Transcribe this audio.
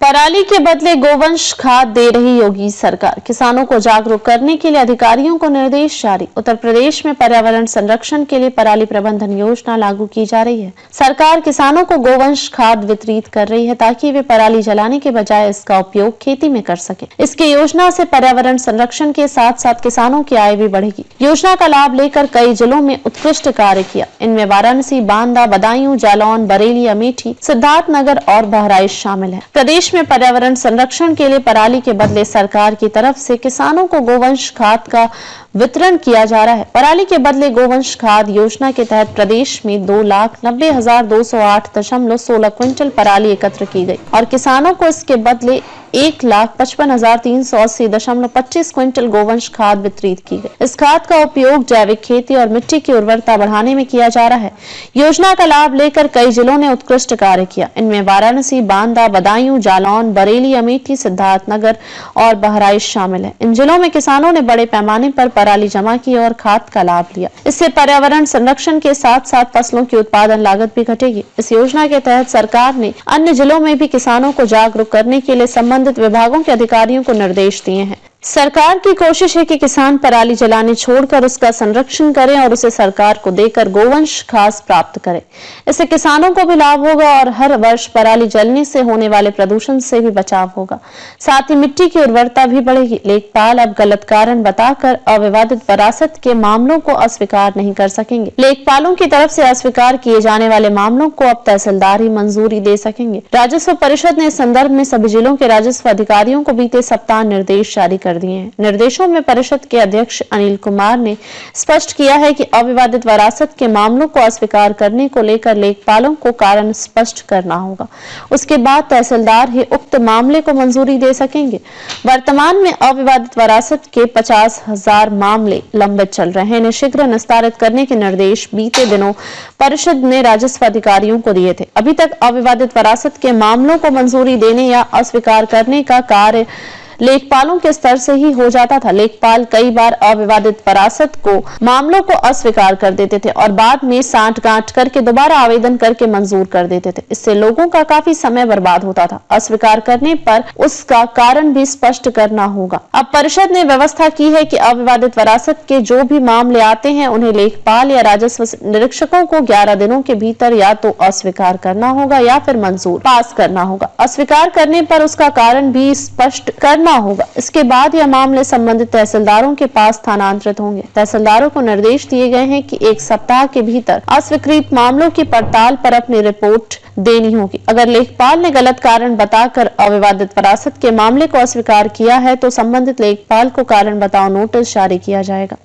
पराली के बदले गोवंश खाद दे रही योगी सरकार, किसानों को जागरूक करने के लिए अधिकारियों को निर्देश जारी। उत्तर प्रदेश में पर्यावरण संरक्षण के लिए पराली प्रबंधन योजना लागू की जा रही है। सरकार किसानों को गोवंश खाद वितरित कर रही है ताकि वे पराली जलाने के बजाय इसका उपयोग खेती में कर सके। इसकी योजना से पर्यावरण संरक्षण के साथ साथ किसानों की आय भी बढ़ेगी। योजना का लाभ लेकर कई जिलों में उत्कृष्ट कार्य किया। इनमें वाराणसी, बांदा, बदायूं, जालौन, बरेली, अमेठी, सिद्धार्थनगर और बहराइच शामिल है। प्रदेश में पर्यावरण संरक्षण के लिए पराली के बदले सरकार की तरफ से किसानों को गोवंश खाद का वितरण किया जा रहा है। पराली के बदले गोवंश खाद योजना के तहत प्रदेश में 2,90,208.16 क्विंटल पराली एकत्र की गई और किसानों को इसके बदले 1,55,380.25 क्विंटल गोवंश खाद वितरित की गई। इस खाद का उपयोग जैविक खेती और मिट्टी की उर्वरता बढ़ाने में किया जा रहा है। योजना का लाभ लेकर कई जिलों ने उत्कृष्ट कार्य किया। इनमें वाराणसी, बांदा, बदायूं, जालौन, बरेली, अमेठी, सिद्धार्थनगर और बहराइच शामिल है। इन जिलों में किसानों ने बड़े पैमाने पर पराली जमा की और खाद का लाभ लिया। इससे पर्यावरण संरक्षण के साथ साथ फसलों की उत्पादन लागत भी घटेगी। इस योजना के तहत सरकार ने अन्य जिलों में भी किसानों को जागरूक करने के लिए संबंधित विभागों के अधिकारियों को निर्देश दिए हैं। सरकार की कोशिश है कि किसान पराली जलाने छोड़कर उसका संरक्षण करें और उसे सरकार को देकर गोवंश खाद प्राप्त करें। इससे किसानों को भी लाभ होगा और हर वर्ष पराली जलने से होने वाले प्रदूषण से भी बचाव होगा। साथ ही मिट्टी की उर्वरता भी बढ़ेगी। लेखपाल अब गलत कारण बताकर अविवादित वरासत के मामलों को अस्वीकार नहीं कर सकेंगे। लेखपालों की तरफ से अस्वीकार किए जाने वाले मामलों को अब तहसीलदार ही मंजूरी दे सकेंगे। राजस्व परिषद ने इस संदर्भ में सभी जिलों के राजस्व अधिकारियों को बीते सप्ताह निर्देश जारी कर दिए हैं। निर्देशों में परिषद के अध्यक्ष अनिल कुमार ने स्पष्ट किया है कि अविवादित वरासत के मामलों को अस्वीकार करने को लेकर लेखपालों को कारण स्पष्ट करना होगा। उसके बाद तहसीलदार ही उक्त मामले को मंजूरी दे सकेंगे। वर्तमान में अविवादित वरासत के 50,000 मामले लंबित चल रहे हैं। इन्हें शीघ्र निस्तारित करने के निर्देश बीते दिनों परिषद ने राजस्व अधिकारियों को दिए थे। अभी तक अविवादित वरासत के मामलों को मंजूरी देने या अस्वीकार करने का कार्य लेखपालों के स्तर से ही हो जाता था। लेखपाल कई बार अविवादित वरासत को मामलों को अस्वीकार कर देते थे और बाद में सांठ-गांठ करके दोबारा आवेदन करके मंजूर कर देते थे। इससे लोगों का काफी समय बर्बाद होता था। अस्वीकार करने पर उसका कारण भी स्पष्ट करना होगा। अब परिषद ने व्यवस्था की है कि अविवादित वरासत के जो भी मामले आते हैं उन्हें लेखपाल या राजस्व निरीक्षकों को 11 दिनों के भीतर या तो अस्वीकार करना होगा या फिर मंजूर पास करना होगा। अस्वीकार करने पर उसका कारण भी स्पष्ट करना होगा। इसके बाद यह मामले संबंधित तहसीलदारों के पास स्थानांतरित होंगे। तहसीलदारों को निर्देश दिए गए हैं कि 1 सप्ताह के भीतर अस्वीकृत मामलों की पड़ताल पर अपनी रिपोर्ट देनी होगी। अगर लेखपाल ने गलत कारण बताकर अविवादित वरासत के मामले को अस्वीकार किया है तो संबंधित लेखपाल को कारण बताओ नोटिस जारी किया जाएगा।